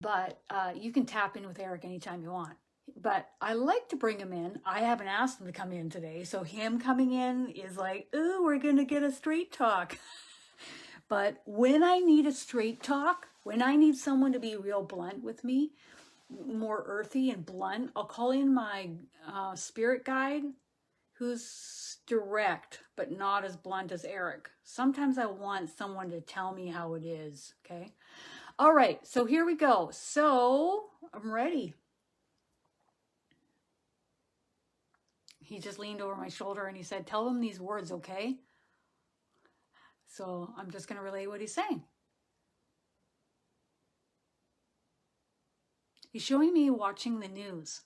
But you can tap in with Eric anytime you want. But I like to bring him in. I haven't asked him to come in today. So him coming in is like, ooh, we're going to get a straight talk. But when I need a straight talk, when I need someone to be real blunt with me, more earthy and blunt, I'll call in my spirit guide, who's direct, but not as blunt as Eric. Sometimes I want someone to tell me how it is, okay? All right, so here we go. So I'm ready. He just leaned over my shoulder and he said, tell them these words, okay? So I'm just going to relay what he's saying. He's showing me watching the news.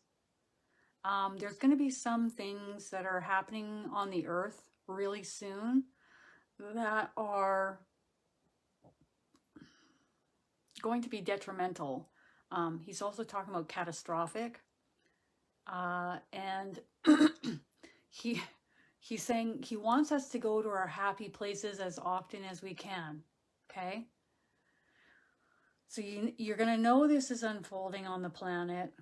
There's going to be some things that are happening on the earth really soon that are going to be detrimental. He's also talking about catastrophic. And he's saying he wants us to go to our happy places as often as we can. Okay? So you're going to know this is unfolding on the planet,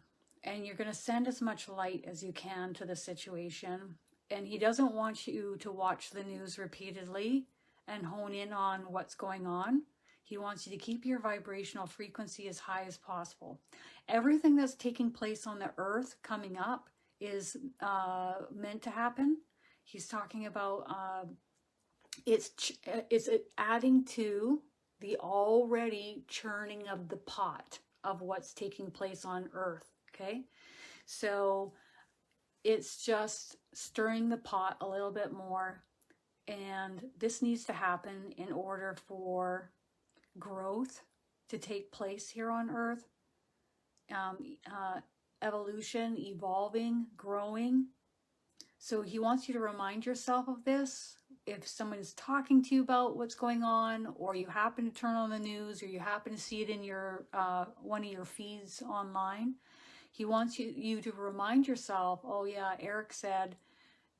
and you're going to send as much light as you can to the situation. And he doesn't want you to watch the news repeatedly and hone in on what's going on. He wants you to keep your vibrational frequency as high as possible. Everything that's taking place on the earth coming up is meant to happen. He's talking about it's adding to the already churning of the pot of what's taking place on earth, okay? So it's just stirring the pot a little bit more, and this needs to happen in order for growth to take place here on earth, evolution, evolving, growing. So he wants you to remind yourself of this. If someone's talking to you about what's going on, or you happen to turn on the news, or you happen to see it in your one of your feeds online, he wants you to remind yourself, oh yeah, Eric said,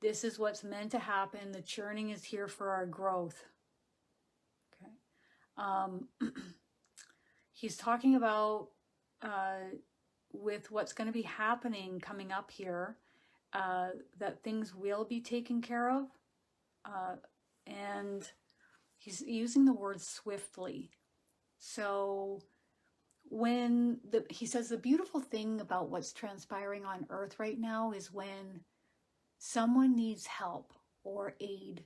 this is what's meant to happen. The churning is here for our growth. Okay. He's talking about with what's going to be happening coming up here, that things will be taken care of. And he's using the word swiftly. So when he says the beautiful thing about what's transpiring on earth right now is when someone needs help or aid,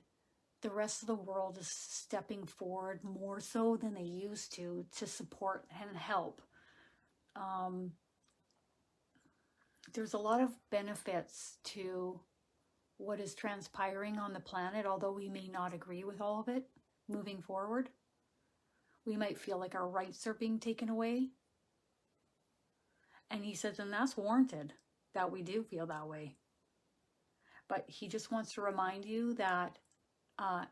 the rest of the world is stepping forward more so than they used to support and help. There's a lot of benefits to what is transpiring on the planet, although we may not agree with all of it moving forward. We might feel like our rights are being taken away. And he says, and that's warranted that we do feel that way. But he just wants to remind you that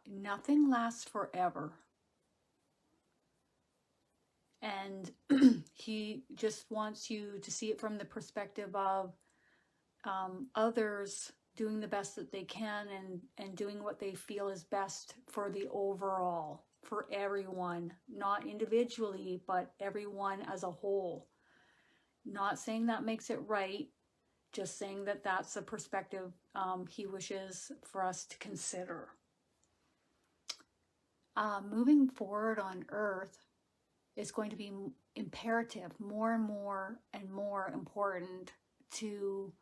nothing lasts forever. And he just wants you to see it from the perspective of others doing the best that they can and doing what they feel is best for the overall, for everyone, not individually, but everyone as a whole. Not saying that makes it right, just saying that that's a perspective he wishes for us to consider. Moving forward on Earth is going to be imperative, more and more and more important to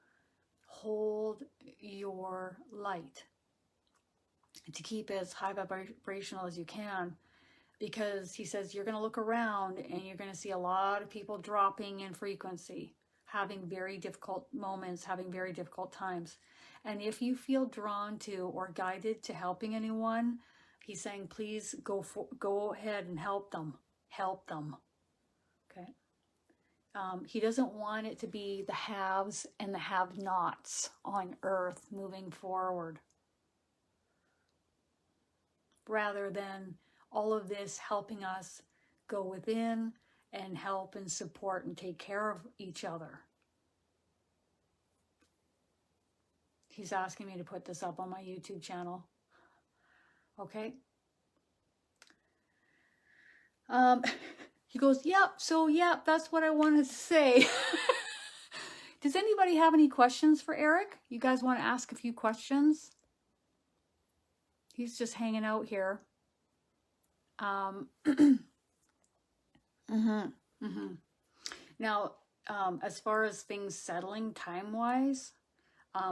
hold your light, to keep it as high vibrational as you can, because he says you're going to look around and you're going to see a lot of people dropping in frequency, having very difficult moments, having very difficult times. And if you feel drawn to or guided to helping anyone, he's saying, please go ahead and help them. Okay. He doesn't want it to be the haves and the have-nots on Earth moving forward, rather than all of this helping us go within and help and support and take care of each other. He's asking me to put this up on my YouTube channel. Okay. He goes, yep, so yep, that's what I wanted to say. Does anybody have any questions for Eric? You guys want to ask a few questions? He's just hanging out here. Now, as far as things settling time-wise,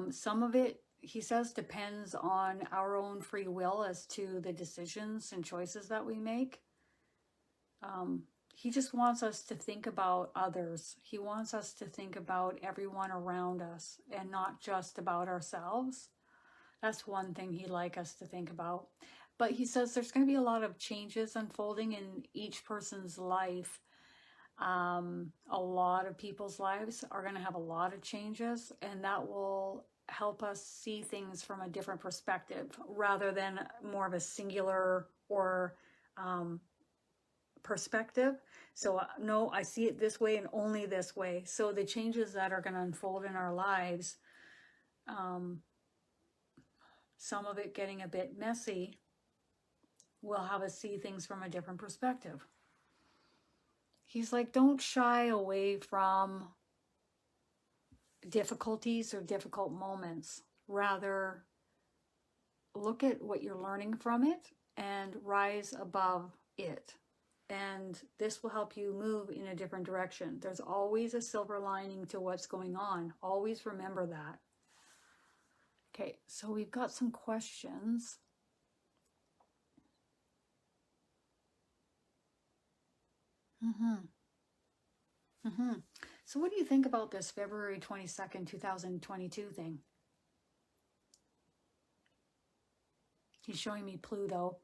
some of it, he says, depends on our own free will as to the decisions and choices that we make. He just wants us to think about others. He wants us to think about everyone around us and not just about ourselves. That's one thing he'd like us to think about. But he says there's going to be a lot of changes unfolding in each person's life. A lot of people's lives are going to have a lot of changes, and that will help us see things from a different perspective rather than more of a singular or perspective. So no, I see it this way and only this way. So the changes that are going to unfold in our lives, some of it getting a bit messy, will have us see things from a different perspective. He's like, don't shy away from difficulties or difficult moments. Rather, look at what you're learning from it and rise above it. And this will help you move in a different direction. There's always a silver lining to what's going on. Always remember that. Okay, so we've got some questions. So what do you think about this February 22nd, 2022 thing? He's showing me Pluto.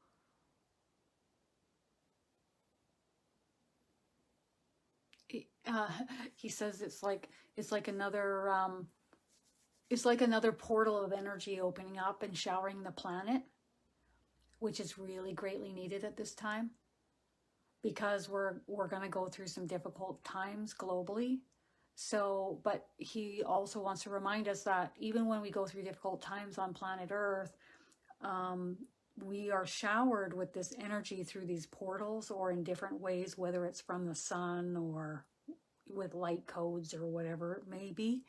He says it's like another portal of energy opening up and showering the planet, which is really greatly needed at this time, because we're going to go through some difficult times globally. So, but he also wants to remind us that even when we go through difficult times on planet Earth, we are showered with this energy through these portals or in different ways, whether it's from the sun or with light codes or whatever it may be.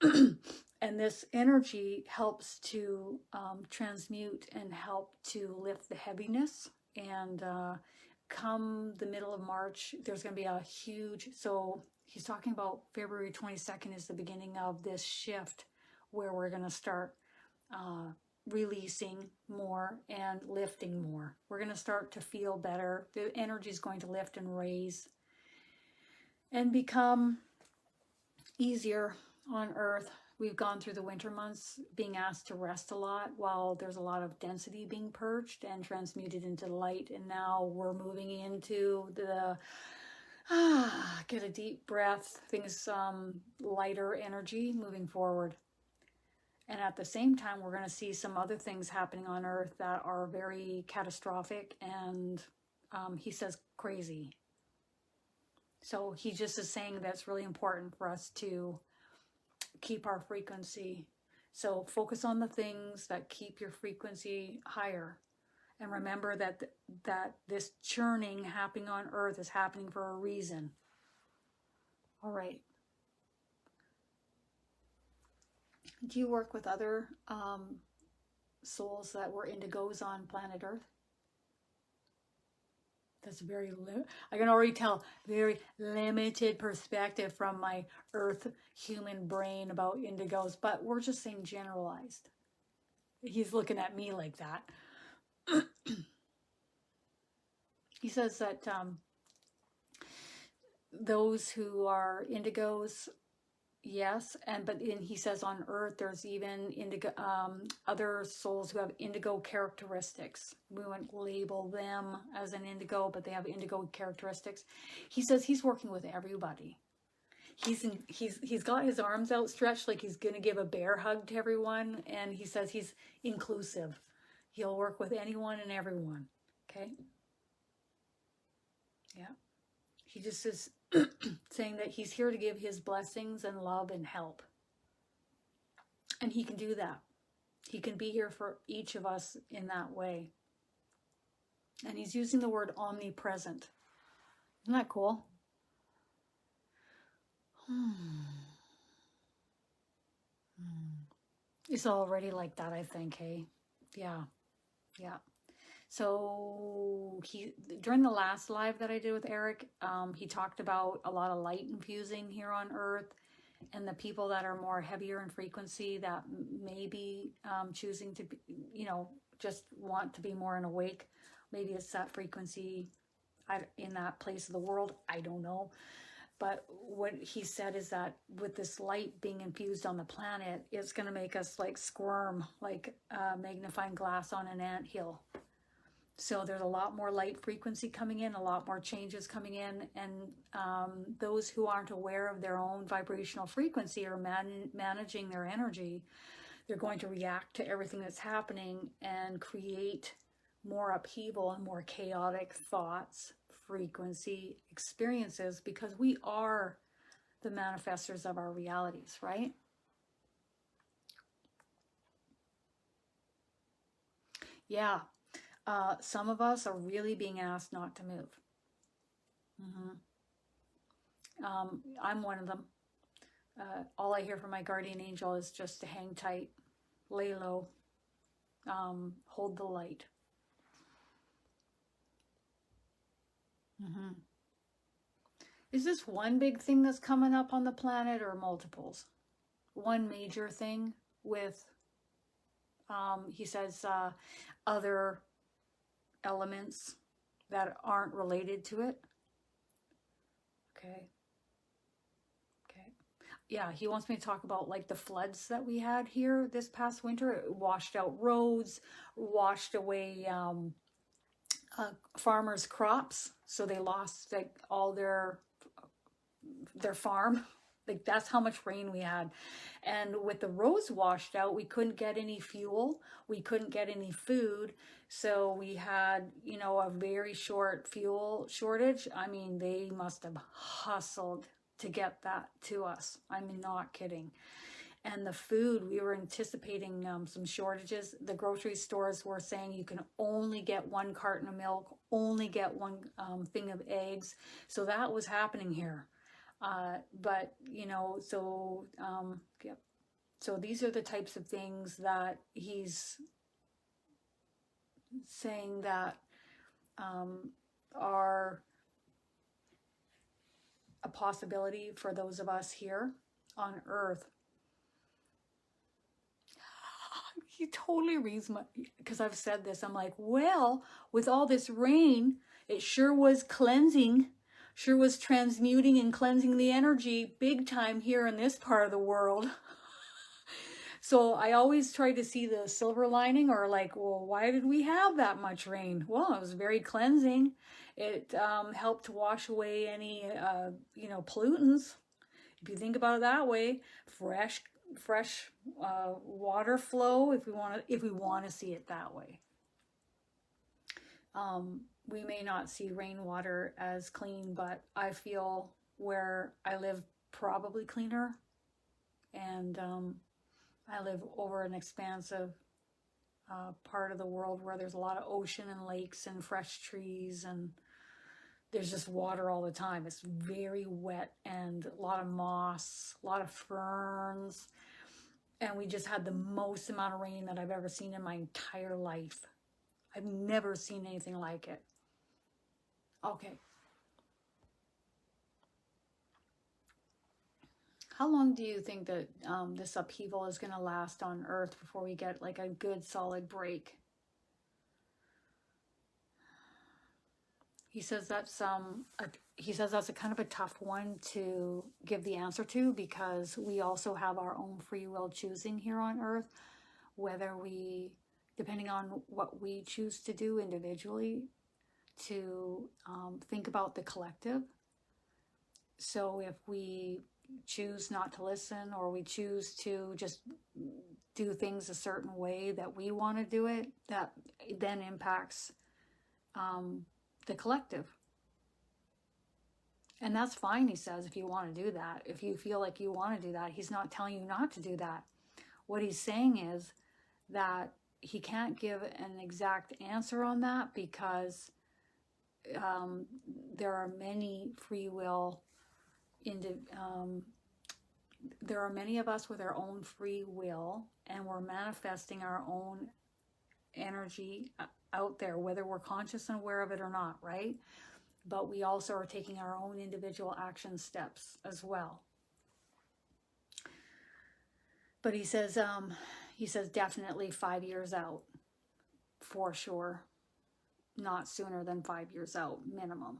And this energy helps to transmute and help to lift the heaviness. And come the middle of March, there's going to be a huge, so he's talking about February 22nd is the beginning of this shift where we're going to start releasing more and lifting more. We're going to start to feel better. The energy is going to lift and raise and become easier on Earth. We've gone through the winter months being asked to rest a lot while there's a lot of density being purged and transmuted into light. And now we're moving into the, get a deep breath, things, lighter energy moving forward. And at the same time, we're going to see some other things happening on Earth that are very catastrophic and, he says, crazy. So he just is saying that it's really important for us to keep our frequency. So focus on the things that keep your frequency higher. And remember that this churning happening on Earth is happening for a reason. All right. Do you work with other souls that were indigos on planet Earth? That's very, I can already tell, very limited perspective from my Earth human brain about indigos, but we're just saying generalized. He's looking at me like that. He says that those who are indigos, yes, but he says on Earth there's even indigo, other souls who have indigo characteristics. We wouldn't label them as an indigo, but they have indigo characteristics. He says he's working with everybody. He's got his arms outstretched like he's gonna give a bear hug to everyone, and he says he's inclusive. He'll work with anyone and everyone. Okay. Yeah. He just is saying that he's here to give his blessings and love and help. And he can do that. He can be here for each of us in that way. And he's using the word omnipresent. Isn't that cool? It's already like that, I think, hey? Yeah, yeah. So during the last live that I did with Eric, he talked about a lot of light infusing here on Earth, and the people that are more heavier in frequency that may be choosing to be, just want to be more in awake. Maybe it's that frequency in that place of the world. I don't know. But what he said is that with this light being infused on the planet, it's going to make us like squirm, like magnifying glass on an anthill. So there's a lot more light frequency coming in, a lot more changes coming in, and those who aren't aware of their own vibrational frequency or managing their energy, they're going to react to everything that's happening and create more upheaval and more chaotic thoughts, frequency, experiences, because we are the manifestors of our realities, right? Yeah. Some of us are really being asked not to move. I'm one of them. All I hear from my guardian angel is just to hang tight, lay low, hold the light. Is this one big thing that's coming up on the planet or multiples? One major thing with, he says, other elements that aren't related to it. Okay. Yeah, he wants me to talk about like the floods that we had here this past winter. It washed out roads, washed away farmers' crops, so they lost like all their farm. Like that's how much rain we had. And with the roads washed out, we couldn't get any fuel, we couldn't get any food, so we had, a very short fuel shortage. I mean, they must have hustled to get that to us. I'm not kidding. And the food, we were anticipating some shortages. The grocery stores were saying you can only get 1 carton of milk, only get 1 thing of eggs. So that was happening here. But, yep. So these are the types of things that he's saying that are a possibility for those of us here on Earth. He totally reads my, because I've said this, I'm like, well, with all this rain, it sure was cleansing, sure was transmuting and cleansing the energy big time here in this part of the world. So I always try to see the silver lining, or like, well, why did we have that much rain? Well, it was very cleansing. It helped to wash away any, pollutants. If you think about it that way, fresh water flow, if we want to see it that way. We may not see rainwater as clean, but I feel where I live probably cleaner, and I live over an expansive part of the world where there's a lot of ocean and lakes and fresh trees, and there's just water all the time. It's very wet and a lot of moss, a lot of ferns. And we just had the most amount of rain that I've ever seen in my entire life. I've never seen anything like it. Okay. How long do you think that this upheaval is going to last on Earth before we get like a good solid break? He says that's a kind of a tough one to give the answer to, because we also have our own free will choosing here on Earth, whether we, depending on what we choose to do individually, to think about the collective. So if we choose not to listen, or we choose to just do things a certain way that we want to do it, that then impacts the collective. And that's fine, he says, if you want to do that. If you feel like you want to do that, he's not telling you not to do that. What he's saying is that he can't give an exact answer on that, because there are many free will, there are many of us with our own free will, and we're manifesting our own energy out there, whether we're conscious and aware of it or not, right? But we also are taking our own individual action steps as well. But he says definitely 5 years out, for sure. Not sooner than 5 years out, minimum.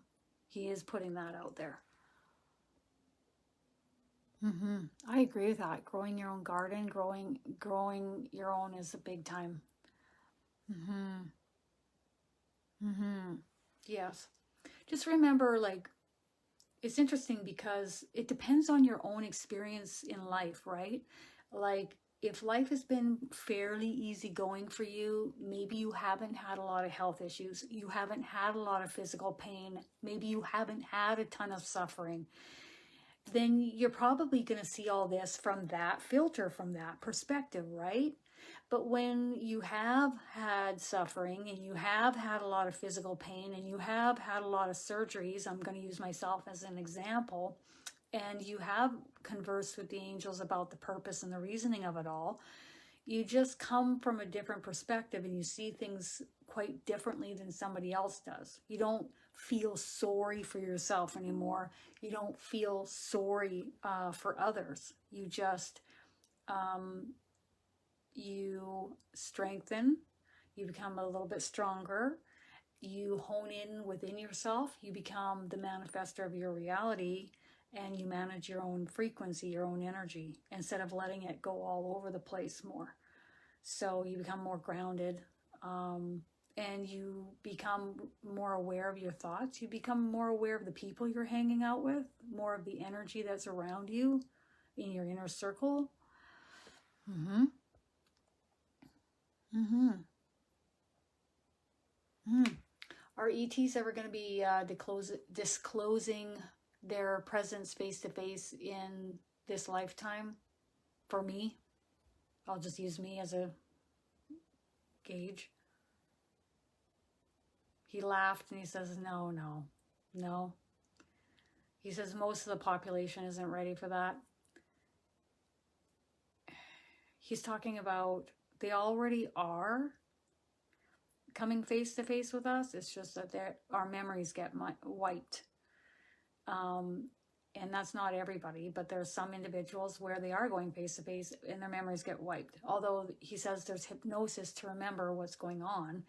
He is putting that out there. I agree with that. Growing your own garden, growing your own is a big time. Yes. Just remember, like, it's interesting because it depends on your own experience in life, right? Like, if life has been fairly easy going for you, maybe you haven't had a lot of health issues, you haven't had a lot of physical pain, maybe you haven't had a ton of suffering, then you're probably going to see all this from that filter, from that perspective, right? But when you have had suffering and you have had a lot of physical pain and you have had a lot of surgeries, I'm going to use myself as an example, and you have conversed with the angels about the purpose and the reasoning of it all, you just come from a different perspective and you see things quite differently than somebody else does. You don't feel sorry for yourself anymore. You don't feel sorry for others. You just, you strengthen, you become a little bit stronger, you hone in within yourself, you become the manifester of your reality, and you manage your own frequency, your own energy, instead of letting it go all over the place more. So you become more grounded, and you become more aware of your thoughts. You become more aware of the people you're hanging out with, more of the energy that's around you in your inner circle. Are ETs ever going to be disclosing their presence face to face in this lifetime? For me, I'll just use me as a gauge. He laughed and he says, no. He says most of the population isn't ready for that. He's talking about they already are coming face to face with us. It's just that our memories get wiped. And that's not everybody, but there's some individuals where they are going face to face and their memories get wiped. Although he says there's hypnosis to remember what's going on,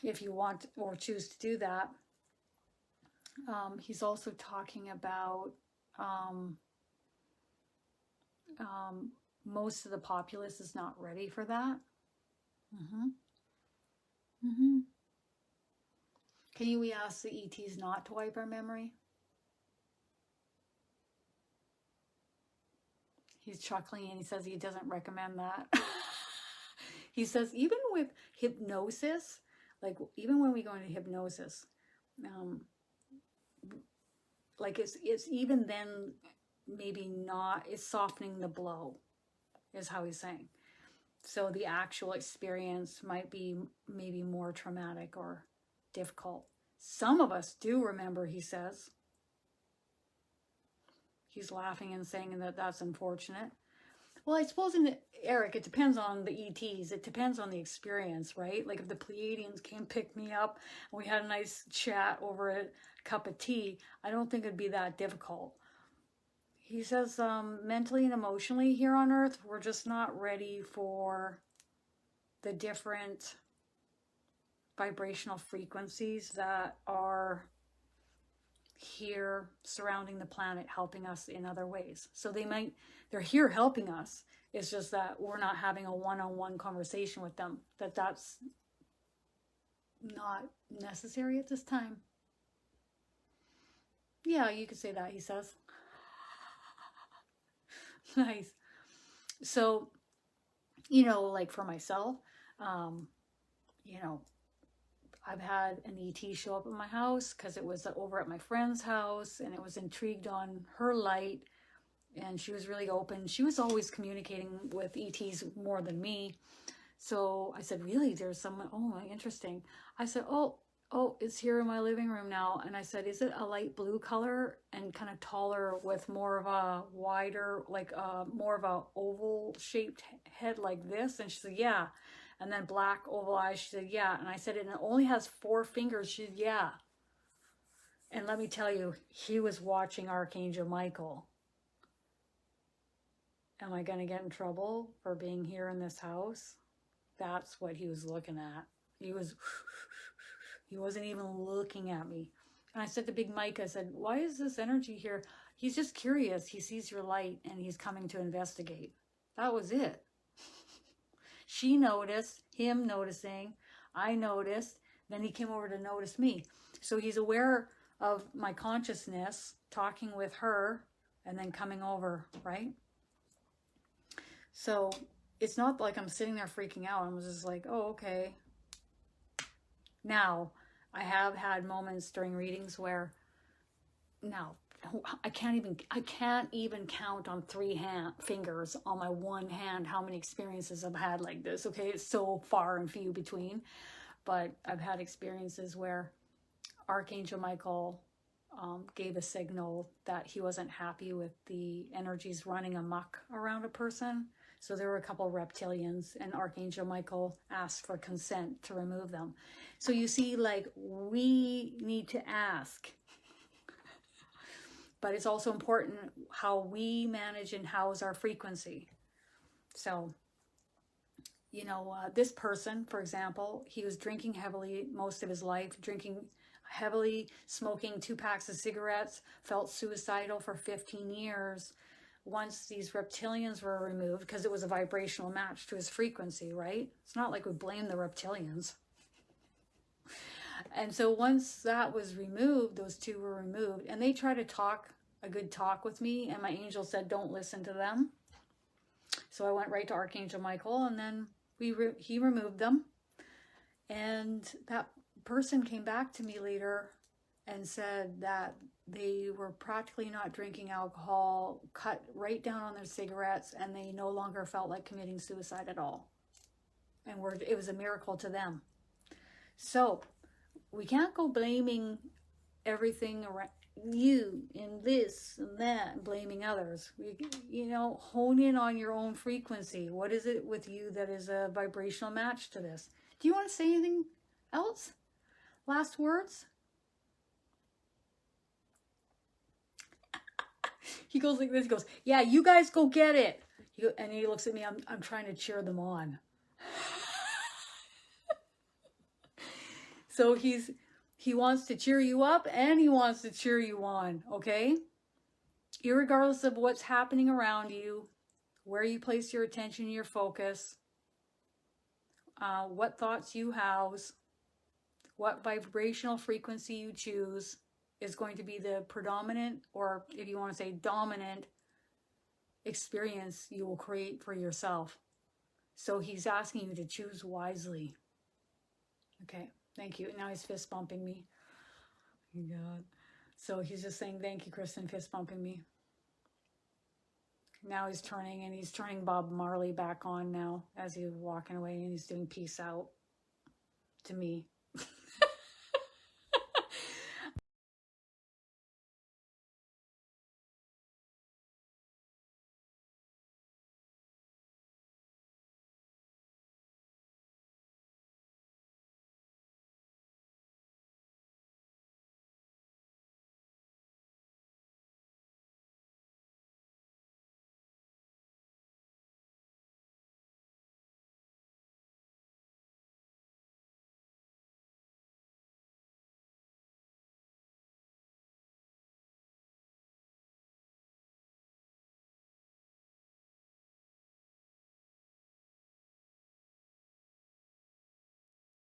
if you want or choose to do that. He's also talking about most of the populace is not ready for that. Can we ask the ETs not to wipe our memory? He's chuckling and he says he doesn't recommend that. He says even with hypnosis, like even when we go into hypnosis, like it's even then maybe not, it's softening the blow, is how he's saying. So the actual experience might be maybe more traumatic or difficult. Some of us do remember, he says. He's laughing and saying that that's unfortunate. Well, I suppose, Eric, it depends on the ETs. It depends on the experience, right? Like if the Pleiadians came pick me up and we had a nice chat over a cup of tea, I don't think it'd be that difficult. He says mentally and emotionally here on Earth, we're just not ready for the different vibrational frequencies that are here surrounding the planet, helping us in other ways. So they're here helping us. It's just that we're not having a one-on-one conversation with them. That's not necessary at this time. Yeah, you could say that, he says. Nice. So, like for myself, I've had an ET show up at my house because it was over at my friend's house and it was intrigued on her light and she was really open. She was always communicating with ETs more than me. So I said, really, there's someone, oh, interesting. I said, oh, oh, it's here in my living room now. And I said, is it a light blue color and kind of taller with more of a wider, like more of a oval shaped head like this? And she said, yeah. And then black oval eyes. She said, yeah. And I said, and it only has 4 fingers. She said, yeah. And let me tell you, he was watching Archangel Michael. Am I going to get in trouble for being here in this house? That's what he was looking at. He wasn't even looking at me. And I said to Big Mike, I said, why is this energy here? He's just curious. He sees your light and he's coming to investigate. That was it. She noticed, him noticing, I noticed, then he came over to notice me. So he's aware of my consciousness, talking with her, and then coming over, right? So it's not like I'm sitting there freaking out. I'm just like, oh, okay. Now, I have had moments during readings where, now, I can't even count on 3 fingers on my one hand how many experiences I've had like this, okay? It's so far and few between. But I've had experiences where Archangel Michael gave a signal that he wasn't happy with the energies running amok around a person. So there were a couple of reptilians, and Archangel Michael asked for consent to remove them. So you see, like, we need to ask. But it's also important how we manage and house our frequency. So, you know, this person, for example, he was drinking heavily most of his life, drinking heavily, smoking 2 packs of cigarettes, felt suicidal for 15 years. Once these reptilians were removed, because it was a vibrational match to his frequency, right? It's not like we blame the reptilians. And so once that was removed, those 2 were removed, and they tried to talk a good talk with me, and my angel said, don't listen to them. So I went right to Archangel Michael, and then he removed them. And that person came back to me later and said that they were practically not drinking alcohol, cut right down on their cigarettes, and they no longer felt like committing suicide at all. And it was a miracle to them. So we can't go blaming everything around you and this and that, and blaming others. You know, hone in on your own frequency. What is it with you that is a vibrational match to this? Do you want to say anything else? Last words? He goes like this. He goes, yeah, you guys go get it. And he looks at me. I'm trying to cheer them on. So he wants to cheer you up and he wants to cheer you on, okay? Irregardless of what's happening around you, where you place your attention, your focus, what thoughts you house, what vibrational frequency you choose is going to be the predominant, or if you want to say dominant, experience you will create for yourself. So he's asking you to choose wisely. Okay, thank you. Now he's fist bumping me. Oh my God. So he's just saying, thank you, Kristin, fist bumping me. Now he's turning Bob Marley back on now as he's walking away, and he's doing peace out to me.